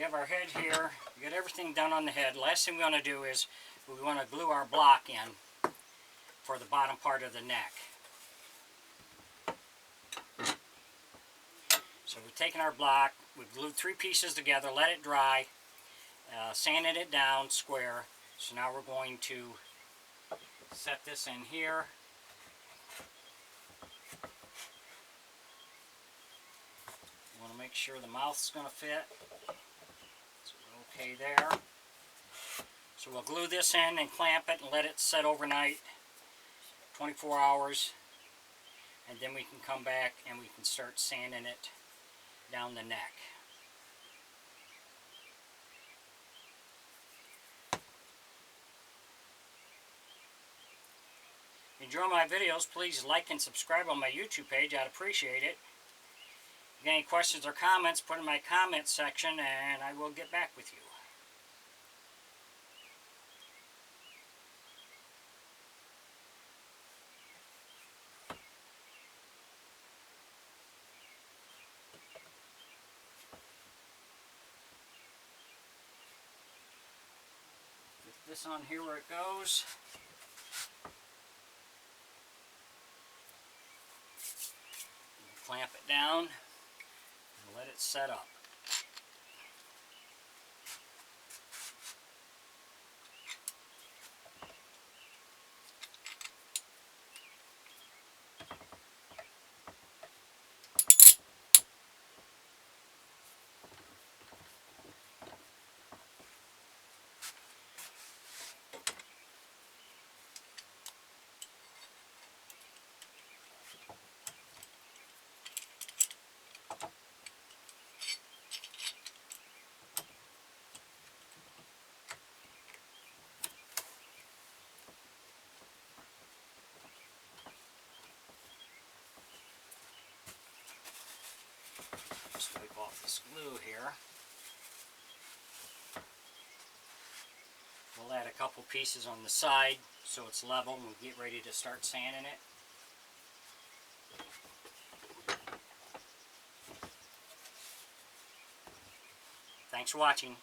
we have our head here. We got everything done on the head. Last thing we want to do is we want to glue our block in for the bottom part of the neck. So we've taken our block, we've glued 3 pieces together, let it dry, sanded it down square. So now we're going to set this in here. You want to make sure the mouth's going to fit. So we're okay there. So we'll glue this in and clamp it and let it set overnight, 24 hours. And then we can come back and we can start sanding it down the neck. If you enjoy my videos, please like and subscribe on my YouTube page. I'd appreciate it. If you got any questions or comments, put in my comments section and I will get back with you. This on here where it goes. Clamp it down and let it set up. Just wipe off this glue here. We'll add a couple pieces on the side so it's level and we'll get ready to start sanding it. Thanks for watching.